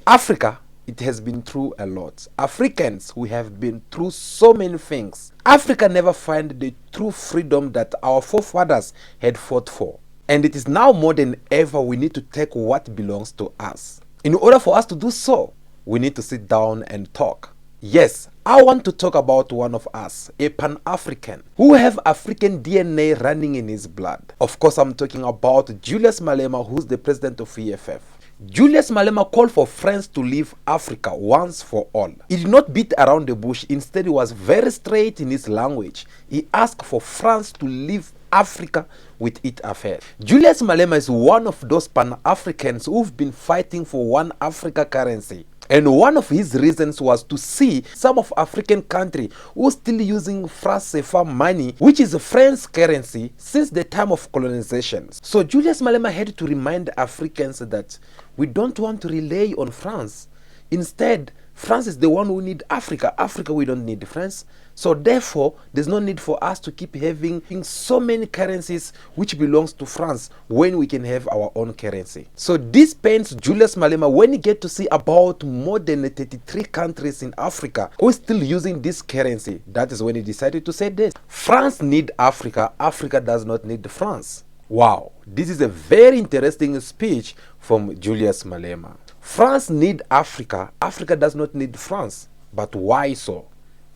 Africa, it has been through a lot. Africans, we have been through so many things. Africa never found the true freedom that our forefathers had fought for. And it is now more than ever we need to take what belongs to us. In order for us to do so, we need to sit down and talk. Yes, I want to talk about one of us, a Pan-African, who have African DNA running in his blood. Of course, I'm talking about Julius Malema, who's the president of EFF. Julius Malema called for France to leave Africa once for all. He did not beat around the bush. Instead, he was very straight in his language. He asked for France to leave Africa with its affairs. Julius Malema is one of those Pan-Africans who've been fighting for one Africa currency. And one of his reasons was to see some of African countries who are still using franc CFA money, which is a French currency, since the time of colonization. So Julius Malema had to remind Africans that we don't want to rely on France. Instead, France is the one who needs Africa. Africa, we don't need France. So therefore, there's no need for us to keep having so many currencies which belongs to France when we can have our own currency. So this pains Julius Malema when he get to see about more than 33 countries in Africa who are still using this currency. That is when he decided to say this. France need Africa. Africa does not need France. Wow, this is a very interesting speech from Julius Malema. France need Africa. Africa does not need France. But why so?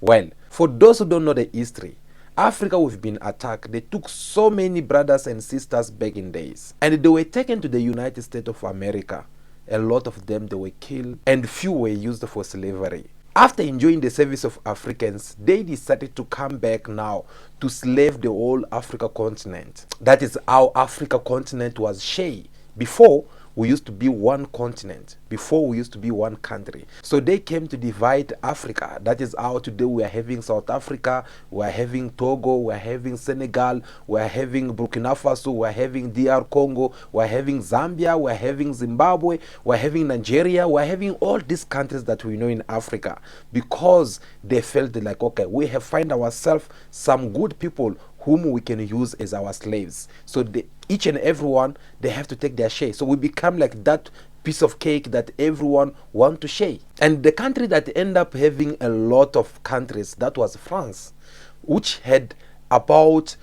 Well, for those who don't know the history, Africa we've been attacked. They took so many brothers and sisters back in days. And they were taken to the United States of America. A lot of them, they were killed and few were used for slavery. After enjoying the service of Africans, they decided to come back now to slave the whole Africa continent. That is how Africa continent was shaped. Before, we used to be one continent. Before, we used to be one country. So they came to divide Africa. That is how today we are having South Africa, we are having Togo, we are having Senegal, we are having Burkina Faso, we are having DR Congo, we are having Zambia, we are having Zimbabwe, we are having Nigeria, we are having all these countries that we know in Africa, because they felt like, okay, we have find ourselves some good people whom we can use as our slaves. So each and everyone, they have to take their share. So we become like that piece of cake that everyone want to share. And the country that end up having a lot of countries, that was France, which had about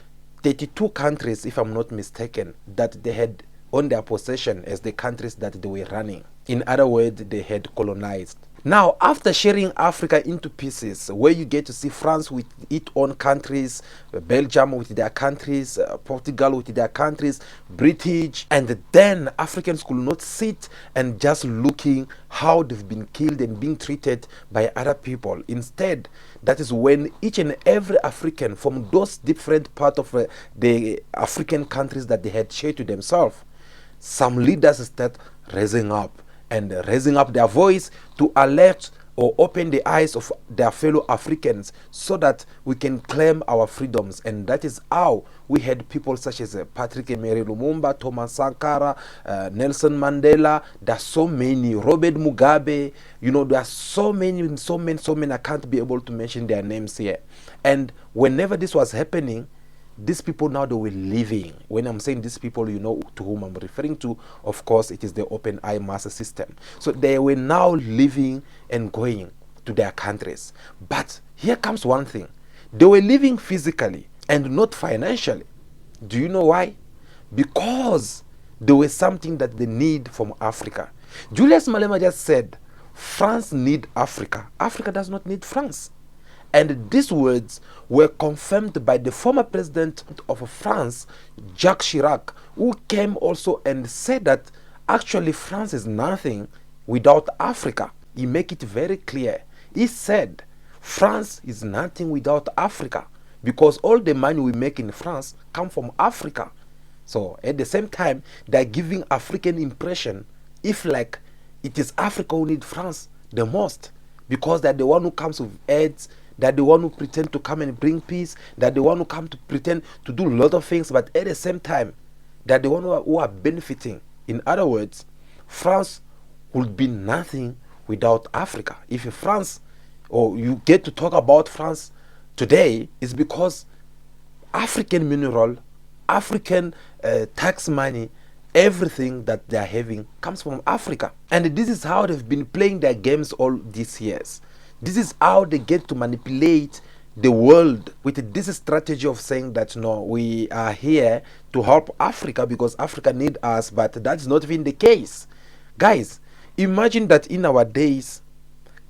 32 countries, if I'm not mistaken, that they had on their possession as the countries that they were running. In other words, they had colonized. Now, after sharing Africa into pieces, where you get to see France with its own countries, Belgium with their countries, Portugal with their countries, British, and then Africans could not sit and just looking how they've been killed and being treated by other people. Instead, that is when each and every African from those different parts of the African countries that they had shared to themselves, some leaders start raising up and raising up their voice to alert or open the eyes of their fellow Africans so that we can claim our freedoms. And that is how we had people such as Patrick Emery Lumumba, Thomas Sankara, Nelson Mandela. There are so many, Robert Mugabe. You know, there are so many. I can't be able to mention their names here. And whenever this was happening, these people now, they were living. When I'm saying these people, you know to whom I'm referring to. Of course, it is the open eye mass system. So they were now living and going to their countries. But here comes one thing. They were living physically and not financially. Do you know why? Because there was something that they need from Africa. Julius Malema just said, France need Africa. Africa does not need France. And these words were confirmed by the former president of France, Jacques Chirac, who came also and said that actually France is nothing without Africa. He made it very clear. He said France is nothing without Africa, because all the money we make in France come from Africa. So at the same time, they're giving African impression if like it is Africa who need France the most, because they're the one who comes with aids, that the one who pretend to come and bring peace, that the one who come to pretend to do a lot of things, but at the same time, that the one who are benefiting. In other words, France would be nothing without Africa. If France, or you get to talk about France today, it's because African mineral, African tax money, everything that they are having comes from Africa. And this is how they've been playing their games all these years. This is how they get to manipulate the world with this strategy of saying that no, we are here to help Africa because Africa need us, but that's not even the case. Guys, imagine that in our days,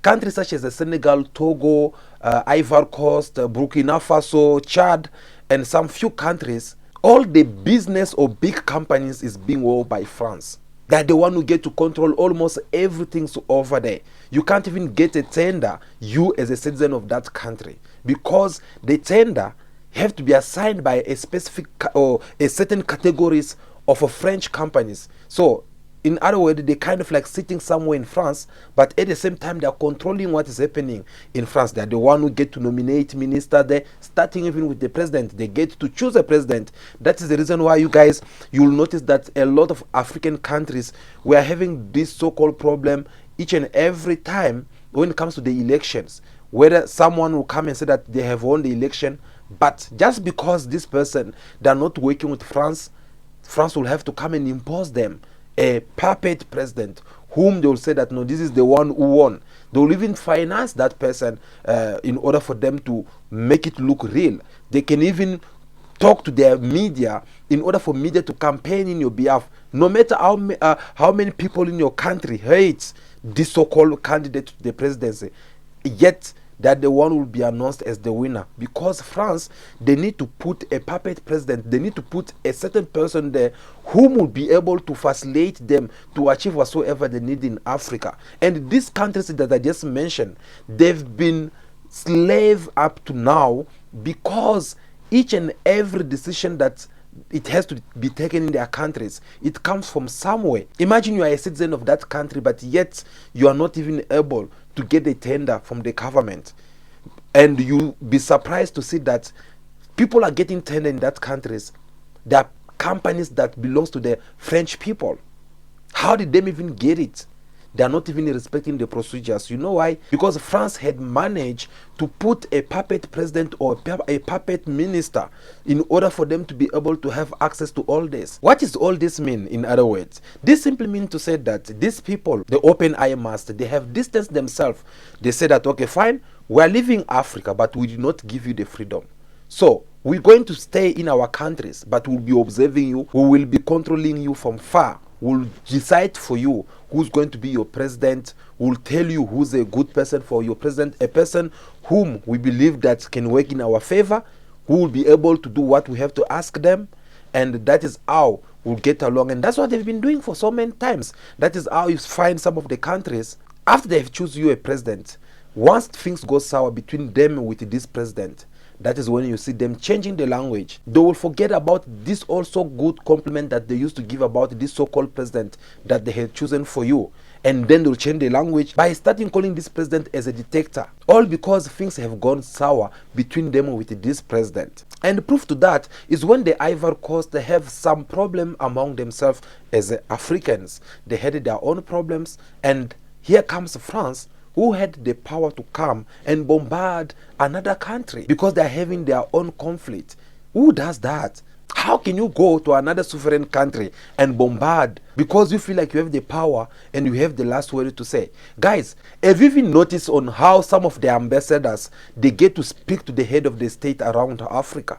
countries such as Senegal, Togo, Ivory Coast, Burkina Faso, Chad, and some few countries, all the business or big companies is being owned by France. They're the one who get to control almost everything over there. You can't even get a tender, you as a citizen of that country, because the tender have to be assigned by a specific or a certain categories of French companies. So in other words, they kind of like sitting somewhere in France, but at the same time they are controlling what is happening in France. They are the one who get to nominate minister there, starting even with the president. They get to choose a president. That is the reason why you'll notice that a lot of African countries were having this so-called problem each and every time when it comes to the elections, whether someone will come and say that they have won the election, but just because this person, they're not working with France, France will have to come and impose them a puppet president whom they will say that no, this is the one who won. They will even finance that person in order for them to make it look real. They can even talk to their media in order for media to campaign in your behalf. No matter how many people in your country hate this so-called candidate to the presidency, yet that the one will be announced as the winner, because France, they need to put a puppet president. They need to put a certain person there whom will be able to facilitate them to achieve whatsoever they need in Africa. And these countries that I just mentioned, they've been slave up to now, because each and every decision that it has to be taken in their countries, it comes from somewhere. Imagine you are a citizen of that country, but yet you are not even able to get a tender from the government, and you'll be surprised to see that people are getting tender in that countries. There are companies that belongs to the French people. How did they even get it? They are not even respecting the procedures. You know why? Because France had managed to put a puppet president or a puppet minister in order for them to be able to have access to all this. What does all this mean, in other words? This simply means to say that these people, the open eye master, they have distanced themselves. They say that, okay, fine, we are leaving Africa, but we do not give you the freedom. So we're going to stay in our countries, but we'll be observing you. We will be controlling you from far. We'll decide for you who's going to be your president. We'll tell you who's a good person for your president, a person whom we believe that can work in our favor, who will be able to do what we have to ask them, and that is how we'll get along. And that's what they've been doing for so many times. That is how you find some of the countries, after they've chosen you a president, once things go sour between them with this president, that is when you see them changing the language. They will forget about this also good compliment that they used to give about this so-called president that they had chosen for you. And then they'll change the language by starting calling this president as a dictator. All because things have gone sour between them with this president. And the proof to that is when the Ivory Coast, they have some problem among themselves as Africans. They had their own problems, and here comes France, who had the power to come and bombard another country because they are having their own conflict. Who does that? How can you go to another sovereign country and bombard because you feel like you have the power and you have the last word to say? Guys, have you even noticed on how some of the ambassadors, they get to speak to the head of the state around Africa?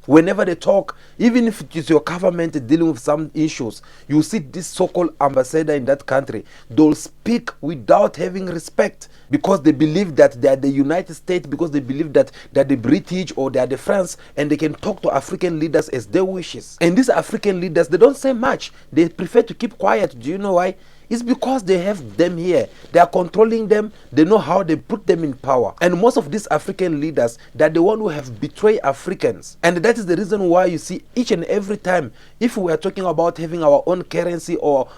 Whenever they talk, even if it is your government dealing with some issues, you see this so-called ambassador in that country, they'll speak without having respect because they believe that they are the United States, because they believe that they are the British or they are the France, and they can talk to African leaders as they wishes. And these African leaders, they don't say much. They prefer to keep quiet. Do you know why? It's because they have them here. They are controlling them. They know how they put them in power. And most of these African leaders, they're the one who have betrayed Africans. And that is the reason why you see each and every time, if we are talking about having our own currency or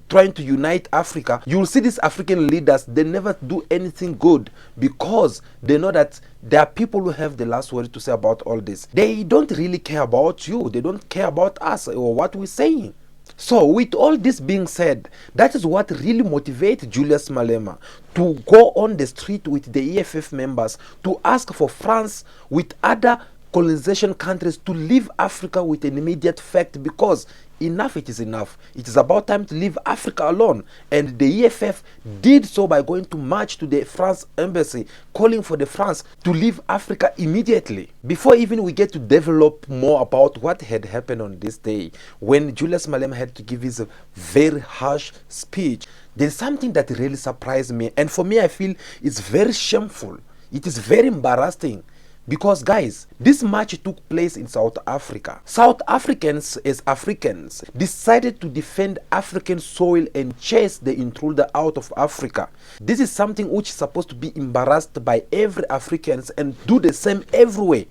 trying to unite Africa, you'll see these African leaders, they never do anything good because they know that there are people who have the last word to say about all this. They don't really care about you. They don't care about us or what we're saying. So with all this being said, that is what really motivates Julius Malema to go on the street with the EFF members to ask for France with other colonization countries to leave Africa with an immediate effect, because enough, it is enough. It is about time to leave Africa alone. And the EFF did so by going to march to the France embassy, calling for the France to leave Africa immediately. Before even we get to develop more about what had happened on this day, when Julius Malema had to give his very harsh speech, there's something that really surprised me. And for me, I feel it's very shameful. It is very embarrassing. Because guys, this march took place in South Africa. South Africans as Africans decided to defend African soil and chase the intruder out of Africa. This is something which is supposed to be embarrassed by every Africans and do the same everywhere.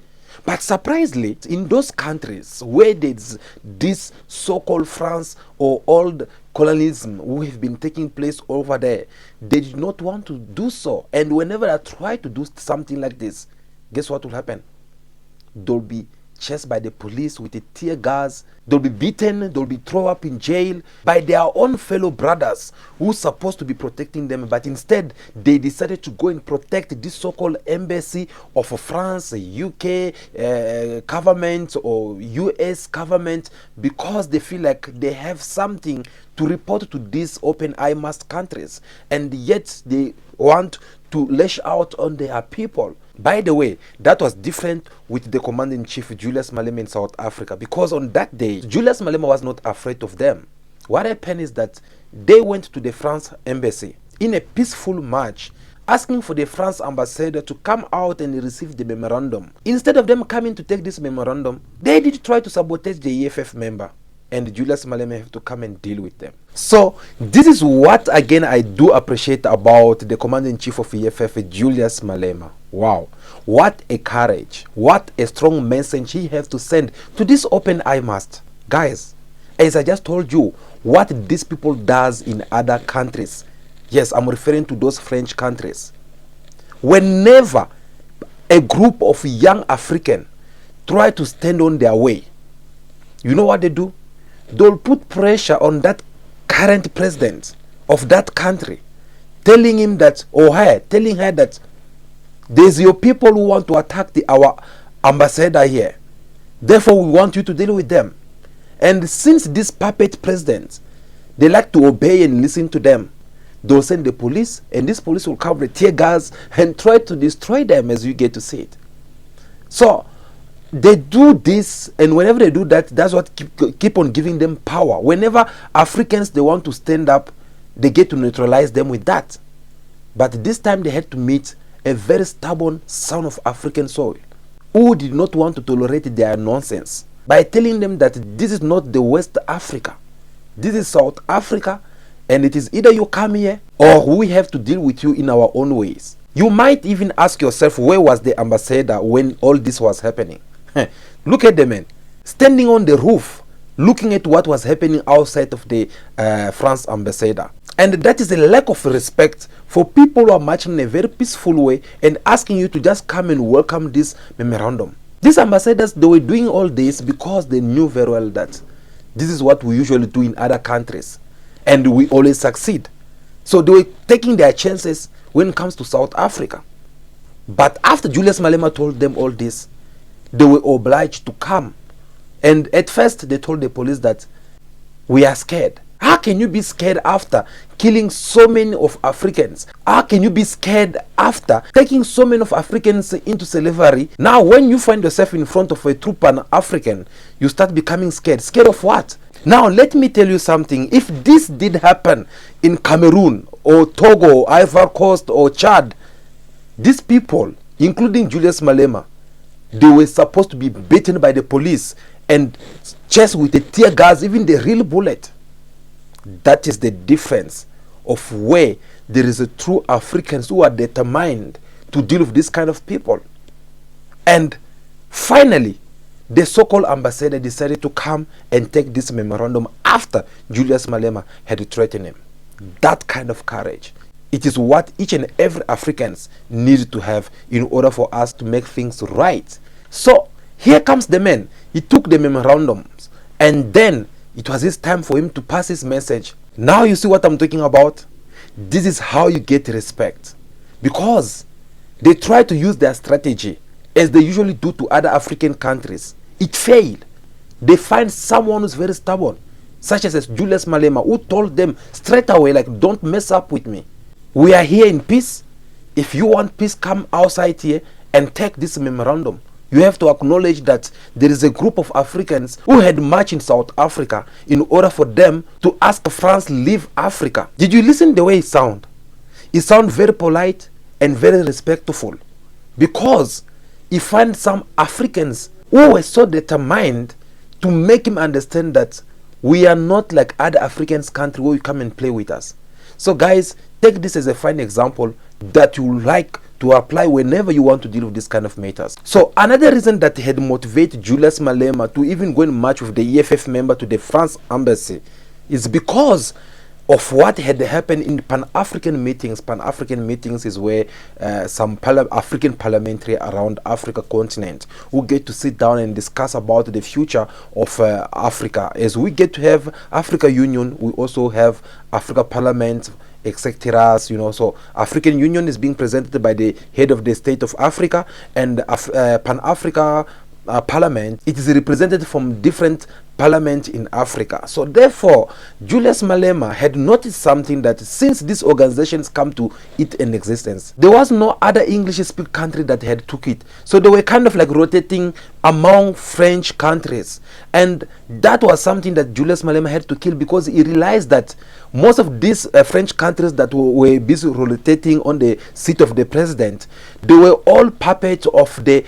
But surprisingly, in those countries where there's this so-called France or old colonialism who have been taking place over there, they did not want to do so. And whenever I try to do something like this, guess what will happen? They'll be chased by the police with a tear gas. They'll be beaten. They'll be thrown up in jail by their own fellow brothers who's supposed to be protecting them. But instead, they decided to go and protect this so-called embassy of France, UK government or US government, because they feel like they have something to report to these open eye masked countries. And yet they want to lash out on their people. By the way, that was different with the commander-in-chief Julius Malema in South Africa, because on that day, Julius Malema was not afraid of them. What happened is that they went to the France embassy in a peaceful march, asking for the France ambassador to come out and receive the memorandum. Instead of them coming to take this memorandum, they did try to sabotage the EFF member, and Julius Malema have to come and deal with them. So this is what again I do appreciate about the commander-in-chief of EFF, Julius Malema. Wow, what a courage, what a strong message he has to send to this open eye mask. Guys, as I just told you, what these people does in other countries, yes, I'm referring to those French countries. Whenever a group of young African try to stand on their way, you know what they do? They'll put pressure on that current president of that country, telling him that, or her, telling her that there's your people who want to attack our ambassador here. Therefore, we want you to deal with them. And since these puppet presidents, they like to obey and listen to them, they'll send the police, and this police will come with tear gas and try to destroy them, as you get to see it. So they do this, and whenever they do that, that's what keep on giving them power. Whenever Africans, they want to stand up, they get to neutralize them with that. But this time they had to meet a very stubborn son of African soil who did not want to tolerate their nonsense by telling them that this is not the West Africa, this is South Africa, and it is either you come here or we have to deal with you in our own ways. You might even ask yourself, where was the ambassador when all this was happening? Look at the man standing on the roof looking at what was happening outside of the France ambassador. And that is a lack of respect for people who are marching in a very peaceful way and asking you to just come and welcome this memorandum. These ambassadors, they were doing all this because they knew very well that this is what we usually do in other countries and we always succeed. So they were taking their chances when it comes to South Africa. But after Julius Malema told them all this, they were obliged to come. And at first they told the police that we are scared. How can you be scared after killing so many of Africans? How can you be scared after taking so many of Africans into slavery? Now when you find yourself in front of a true Pan-African, you start becoming scared. Scared of what? Now let me tell you something. If this did happen in Cameroon or Togo, Ivory Coast or Chad, these people, including Julius Malema, they were supposed to be beaten by the police and chased with a tear gas, even the real bullet. That is the difference of where there is a true Africans who are determined to deal with this kind of people. And finally, the so-called ambassador decided to come and take this memorandum after Julius Malema had threatened him. That kind of courage, it is what each and every Africans need to have in order for us to make things right. So here comes the man. He took the memorandums, and then it was his time for him to pass his message. Now you see what I'm talking about? This is how you get respect. Because they try to use their strategy as they usually do to other African countries. It failed. They find someone who's very stubborn. such as Julius Malema, who told them straight away, like, don't mess up with me. We are here in peace. If you want peace, come outside here and take this memorandum. You have to acknowledge that there is a group of Africans who had marched in South Africa in order for them to ask France leave Africa. Did you listen the way it sound? It sound very polite and very respectful, because he find some Africans who were so determined to make him understand that we are not like other Africans country where you come and play with us. So guys, take this as a fine example that you like to apply whenever you want to deal with this kind of matters. So another reason that had motivated Julius Malema to even go and march with the EFF member to the France embassy is because of what had happened in Pan-African meetings. Pan-African meetings is where some African parliamentary around Africa continent who get to sit down and discuss about the future of Africa. As we get to have Africa Union, we also have Africa Parliament, etc. You know, so African Union is being presented by the head of the state of Africa, and Pan-Africa Parliament, it is represented from different parliament in Africa. So therefore, Julius Malema had noticed something, that since these organizations come to it in existence, there was no other English-speaking country that had took it. So they were kind of like rotating among French countries, and that was something that Julius Malema had to kill, because he realized that most of these French countries that were busy rotating on the seat of the president, they were all puppets of the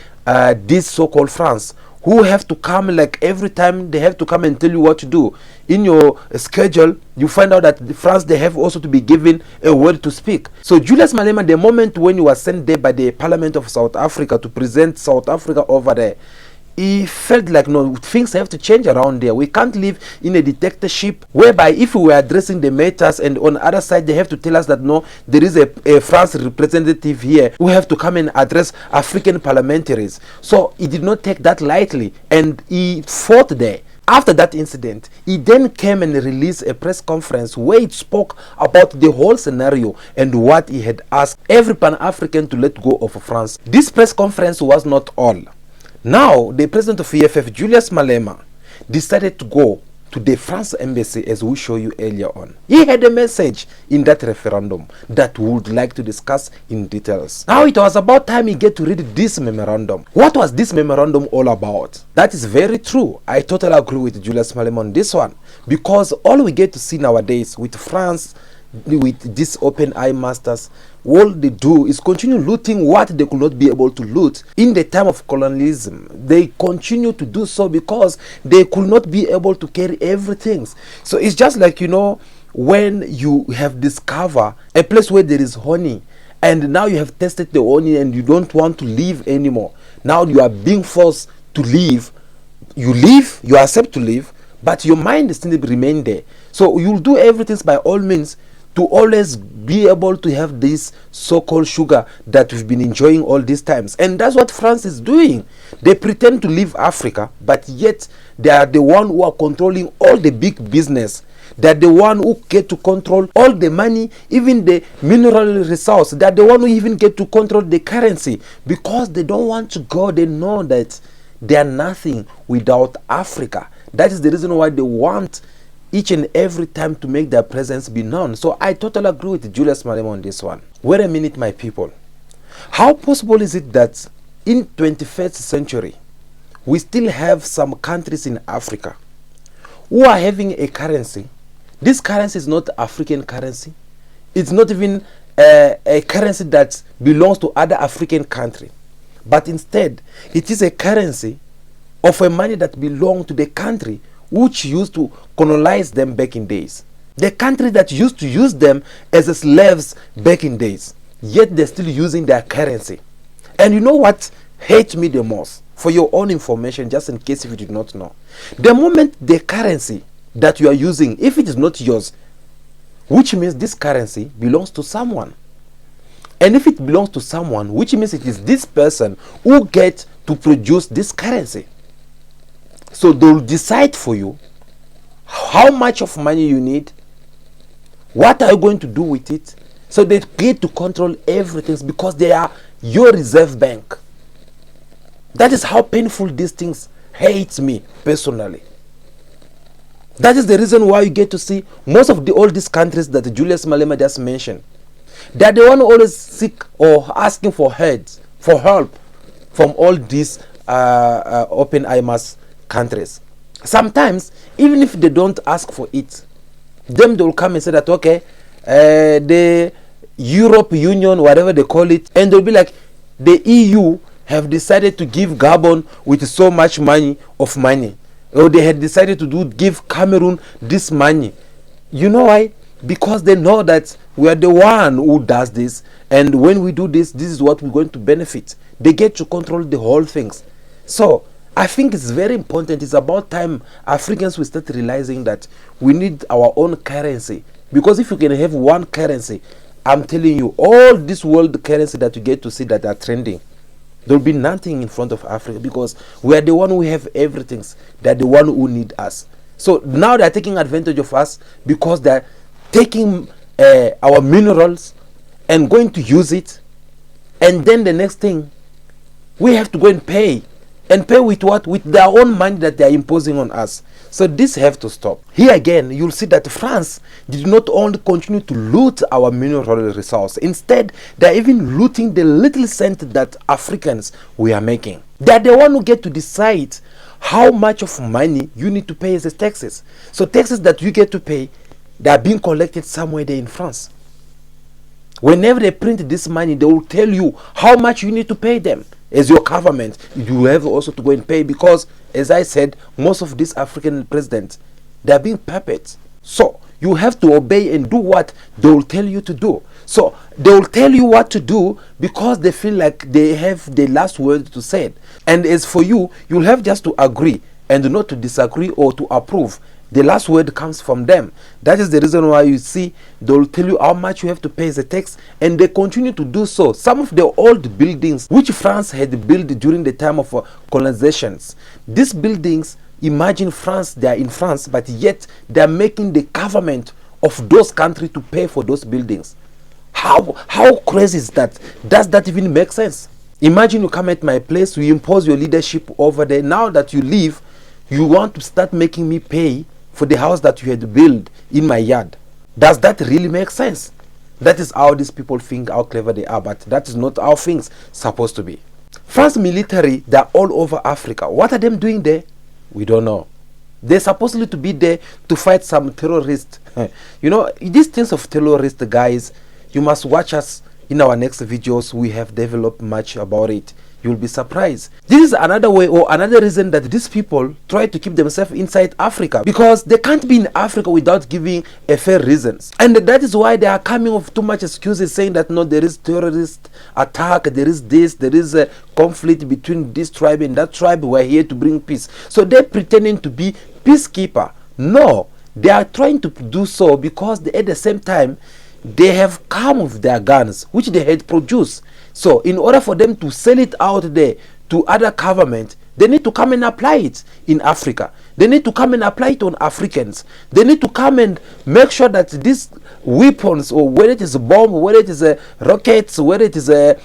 this so-called France, who have to come, like every time they have to come and tell you what to do. In your schedule, you find out that France, they have also to be given a word to speak. So Julius Malema, the moment when he was sent there by the Parliament of South Africa to present South Africa over there, he felt like, no, things have to change around there. We can't live in a dictatorship whereby if we were addressing the matters and on the other side they have to tell us that no, there is a France representative here who have to come and address African parliamentaries. So he did not take that lightly, and he fought there. After that incident, he then came and released a press conference where he spoke about the whole scenario and what he had asked every Pan-African to let go of France. This press conference was not all. Now, the president of EFF, Julius Malema, decided to go to the France embassy, as we show you earlier on. He had a message in that referendum that we would like to discuss in details. Now, it was about time he get to read this memorandum. What was this memorandum all about? That is very true. I totally agree with Julius Malema on this one, because all we get to see nowadays with France, with these open eye masters, all they do is continue looting what they could not be able to loot in the time of colonialism. They continue to do so because they could not be able to carry everything. So it's just like, you know, when you have discovered a place where there is honey, and now you have tested the honey and you don't want to leave anymore. Now you are being forced to leave. You leave, you accept to leave, but your mind still remain there. So you'll do everything by all means to always be able to have this so-called sugar that we've been enjoying all these times. And that's what France is doing. They pretend to leave Africa, but yet they are the one who are controlling all the big business. They're the one who get to control all the money, even the mineral resource. They're the one who even get to control the currency, because they don't want to go. They know that they are nothing without Africa. That is the reason why they want each and every time to make their presence be known. So I totally agree with Julius Malema on this one. Wait a minute, my people. How possible is it that in 21st century we still have some countries in Africa who are having a currency? This currency is not African currency. It's not even a currency that belongs to other African country, but instead it is a currency of a money that belongs to the country which used to colonize them back in days. The country that used to use them as slaves back in days. Yet they're still using their currency. And you know what hates me the most? For your own information, just in case if you did not know. The moment the currency that you are using, if it is not yours, which means this currency belongs to someone. And if it belongs to someone, which means it is this person who gets to produce this currency. So they'll decide for you how much of money you need, what are you going to do with it. So they get to control everything because they are your reserve bank. That is how painful these things hate me personally. That is the reason why you get to see most of all these countries that Julius Malema just mentioned. They are the one always seek or asking for help from all these open IMAS countries. Sometimes, even if they don't ask for it, they will come and say that, okay, the Europe Union, whatever they call it, and they'll be like, the EU have decided to give Gabon with so much money, or they had decided to give Cameroon this money. You know why? Because they know that we are the one who does this, and when we do this, this is what we're going to benefit. They get to control the whole things. So I think it's very important. It's about time Africans will start realizing that we need our own currency, because if you can have one currency, I'm telling you, all this world currency that you get to see that are trending, there'll be nothing in front of Africa, because we are the one who have everything. They're the one who need us. So now they're taking advantage of us because they're taking our minerals and going to use it, and then the next thing, we have to go and pay with what? With their own money that they are imposing on us. So this have to stop. Here again, you'll see that France did not only continue to loot our mineral resource, instead they are even looting the little cent that Africans we are making. They are the one who get to decide how much of money you need to pay as taxes. So taxes that you get to pay, they are being collected somewhere there in France. Whenever they print this money, they will tell you how much you need to pay them. As your government, you have also to go and pay, because, as I said, most of these African presidents, they are being puppets. So you have to obey and do what they will tell you to do. So they will tell you what to do because they feel like they have the last word to say. And as for you, you'll have just to agree and not to disagree or to approve. The last word comes from them. That is the reason why you see they'll tell you how much you have to pay as a tax, and they continue to do so. Some of the old buildings which France had built during the time of colonizations, these buildings, imagine France, they are in France, but yet they are making the government of those countries to pay for those buildings. How crazy is that? Does that even make sense? Imagine you come at my place, you impose your leadership over there. Now that you leave, you want to start making me pay for the house that you had built in my yard. Does that really make sense? That is how these people think, how clever they are, but that is not how things supposed to be. France military, they're all over Africa. What are them doing there? We don't know. They're supposedly to be there to fight some terrorists. You know, these things of terrorists, guys, you must watch us in our next videos. We have developed much about it. You'll be surprised. This is another way or another reason that these people try to keep themselves inside Africa, because they can't be in Africa without giving a fair reasons. And that is why they are coming with too much excuses, saying that no, there is terrorist attack, there is this, there is a conflict between this tribe and that tribe. We're here to bring peace. So they're pretending to be peacekeeper. No, they are trying to do so because at the same time they have come with their guns which they had produced. So in order for them to sell it out there to other government, they need to come and apply it in Africa. They need to come and apply it on Africans. They need to come and make sure that these weapons, or whether it is a bomb, whether it is a rockets, whether it is a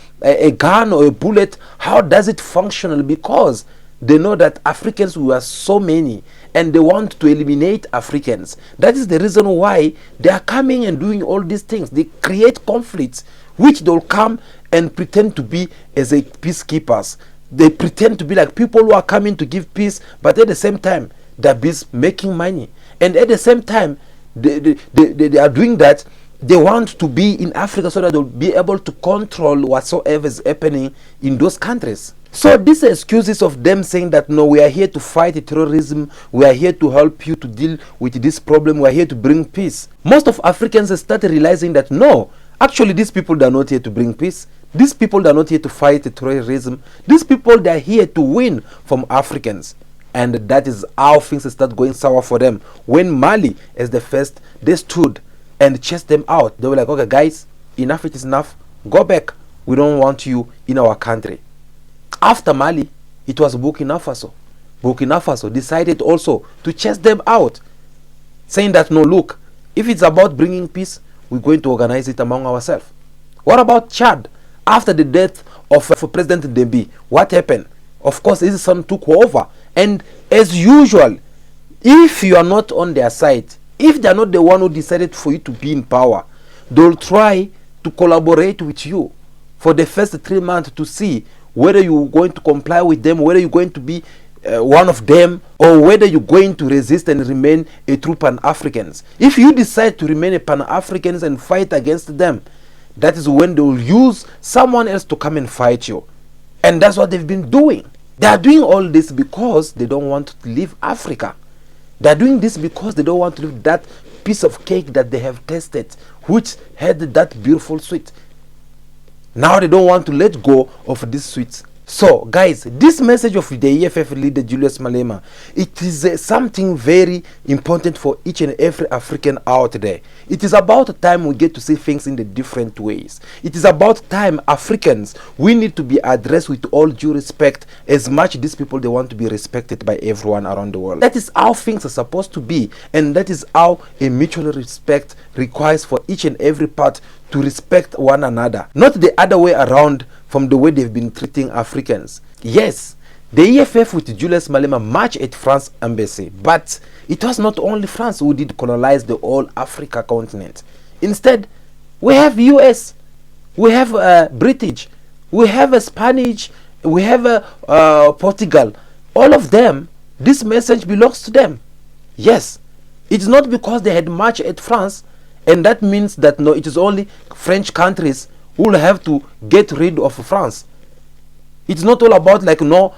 gun or a bullet, how does it function? Because they know that Africans, we are so many, and they want to eliminate Africans. That is the reason why they are coming and doing all these things. They create conflicts which they'll come and pretend to be as a peacekeepers. They pretend to be like people who are coming to give peace, but at the same time they're busy making money. And at the same time they are doing that. They want to be in Africa so that they'll be able to control whatsoever is happening in those countries. So these excuses of them saying that no, we are here to fight terrorism, we are here to help you to deal with this problem, we are here to bring peace. Most of Africans have started realizing that no, actually these people, they are not here to bring peace. These people, they are not here to fight terrorism. These people, they are here to win from Africans. And that is how things start going sour for them. When Mali, as the first, they stood and chased them out. They were like, okay guys, enough it is enough, go back, we don't want you in our country. After Mali, it was Burkina Faso. Burkina Faso decided also to chase them out, saying that no, look, if it's about bringing peace, we're going to organize it among ourselves. What about Chad? After the death of President Dembi, what happened? Of course, his son took over, and as usual, If you are not on their side, if they are not the one who decided for you to be in power, they'll try to collaborate with you for the first 3 months to see whether you're going to comply with them, whether you're going to be one of them, or whether you're going to resist and remain a true Pan-Africans. If you decide to remain a Pan-Africans and fight against them, that is when they will use someone else to come and fight you. And that's what they've been doing. They are doing all this because they don't want to leave Africa. They are doing this because they don't want to leave that piece of cake that they have tasted, which had that beautiful sweet. Now they don't want to let go of this sweet. So guys, this message of the EFF leader Julius Malema, it is something very important for each and every African out there. It is about time we get to see things in the different ways. It is about time Africans, we need to be addressed with all due respect, as much these people, they want to be respected by everyone around the world. That is how things are supposed to be, and that is how a mutual respect requires for each and every part to respect one another, not the other way around from the way they've been treating Africans. Yes, the EFF with Julius Malema marched at France embassy, but it was not only France who did colonize the whole Africa continent. Instead, we have US, we have British, we have Spanish, we have Portugal. All of them, this message belongs to them. Yes, it's not because they had marched at France, and that means that no, it is only French countries who will have to get rid of France. It's not all about like Congo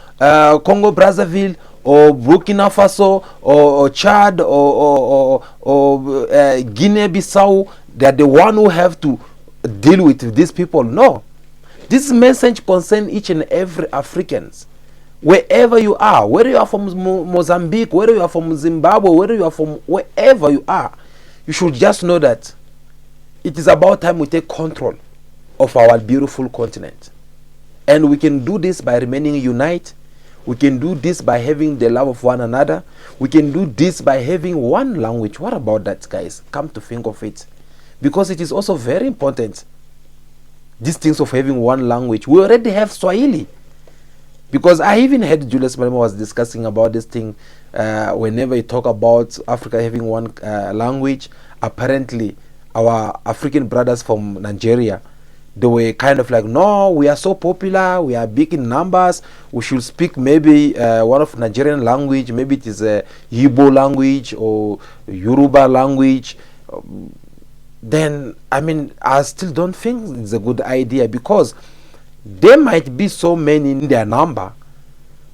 Brazzaville or Burkina Faso or Chad or Guinea Bissau. They are the one who have to deal with these people. No, this message concerns each and every Africans, wherever you are, whether you are from Mozambique, whether you are from Zimbabwe, whether you are from wherever you are. You should just know that it is about time we take control of our beautiful continent. And we can do this by remaining united. We can do this by having the love of one another. We can do this by having one language. What about that, guys? Come to think of it. Because it is also very important. These things of having one language. We already have Swahili. Because I even heard Julius Malema was discussing about this thing. Whenever you talk about Africa having one language, apparently our African brothers from Nigeria, they were kind of like, no, we are so popular, we are big in numbers, we should speak maybe one of Nigerian language, maybe it is a Igbo language or Yoruba language. Then, I mean, I still don't think it's a good idea, because there might be so many in their number,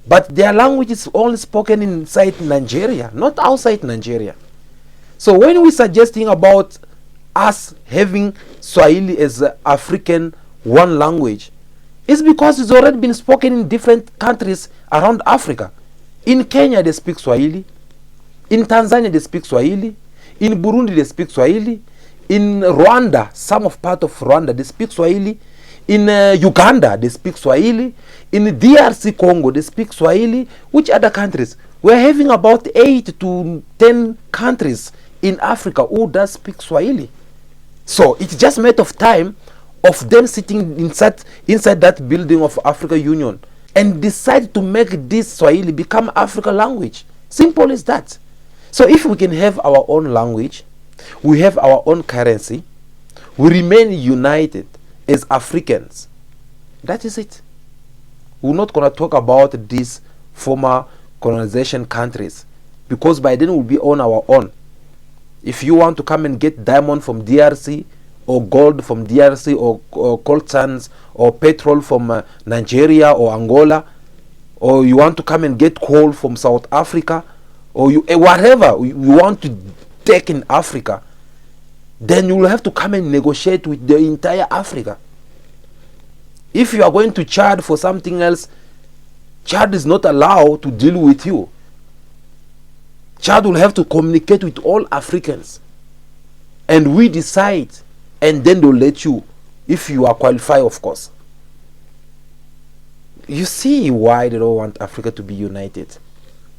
but their language is only spoken inside Nigeria, not outside Nigeria. So when we're suggesting about us having Swahili as African one language, it's because it's already been spoken in different countries around Africa. In Kenya they speak Swahili, in Tanzania they speak Swahili, in Burundi they speak Swahili, in Rwanda, some of part of Rwanda they speak Swahili, in Uganda they speak Swahili, in DRC Congo they speak Swahili. Which other countries? We're having about 8 to 10 countries in Africa who does speak Swahili. So it's just a matter of time of them sitting inside that building of Africa Union and decide to make this Swahili become African language. Simple as that. So if we can have our own language, we have our own currency, we remain united as Africans, that is it. We're not going to talk about these former colonization countries, because by then we'll be on our own. If you want to come and get diamond from DRC, or gold from DRC, or coltans, or petrol from Nigeria or Angola, or you want to come and get coal from South Africa, or whatever you want to take in Africa, then you will have to come and negotiate with the entire Africa. If you are going to Chad for something else, Chad is not allowed to deal with you. Chad will have to communicate with all Africans, and we decide, and then they'll let you, if you are qualified, of course. You see why they don't want Africa to be united.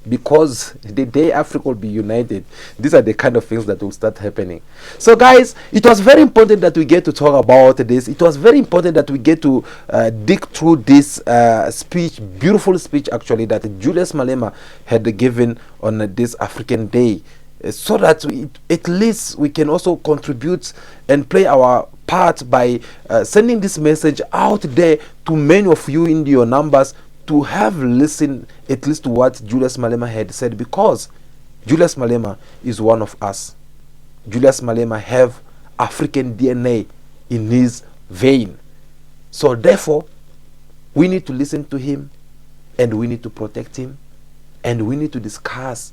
because the day Africa will be united, these are the kind of things that will start happening. So guys, it was very important that we get to talk about this. It was very important that we get to dig through this speech, beautiful speech actually, that Julius Malema had given on this African Day, so that at least we can also contribute and play our part by sending this message out there to many of you in your numbers, to have listened at least to what Julius Malema had said, because Julius Malema is one of us. Julius Malema have African DNA in his vein. So therefore, we need to listen to him, and we need to protect him, and we need to discuss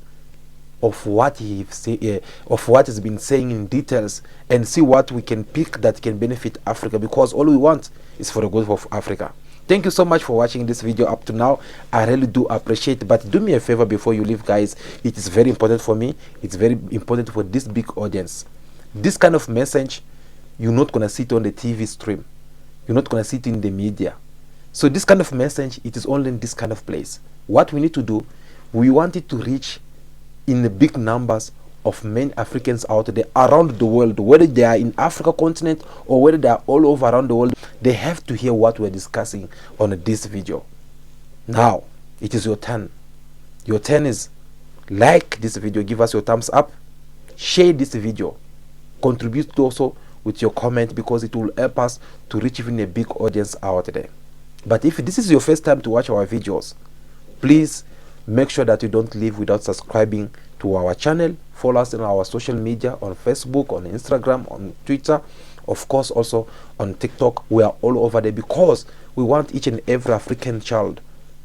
of what of what has been saying in details, and see what we can pick that can benefit Africa, because all we want is for the good of Africa. Thank you so much for watching this video up to now. I really do appreciate it. But do me a favor before you leave, guys. It is very important for me. It's very important for this big audience. This kind of message, you're not going to see it on the TV stream. You're not going to see it in the media. So this kind of message, it is only in this kind of place. What we need to do, we want it to reach in the big numbers of many Africans out there around the world, whether they are in Africa continent or whether they are all over around the world. They have to hear what we're discussing on this video. Now it is your turn. Your turn is like this video, give us your thumbs up, share this video, contribute also with your comment, because it will help us to reach even a big audience out there. But if this is your first time to watch our videos, please make sure that you don't leave without subscribing to our channel. Follow us on our social media, on Facebook, on Instagram, on Twitter, of course also on TikTok. We are all over there, because we want each and every African child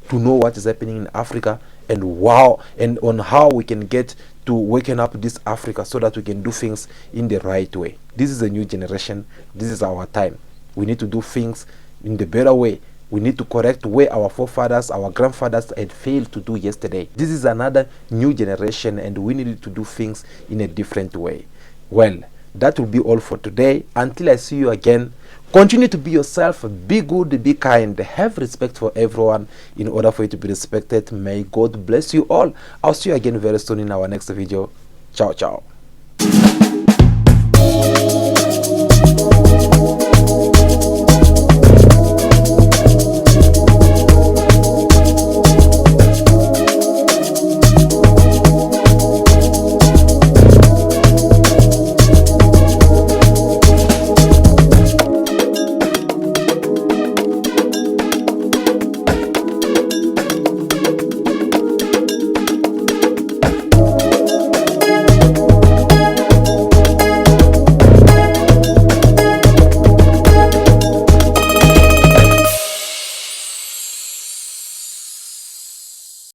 to know what is happening in Africa, and on how we can get to waken up this Africa, so that we can do things in the right way. This is a new generation. This is our time. We need to do things in the better way. We need to correct where our forefathers, our grandfathers had failed to do yesterday. This is another new generation, and we need to do things in a different way. Well, that will be all for today. Until I see you again, continue to be yourself, be good, be kind, have respect for everyone in order for you to be respected. May God bless you all. I'll see you again very soon in our next video. Ciao, ciao.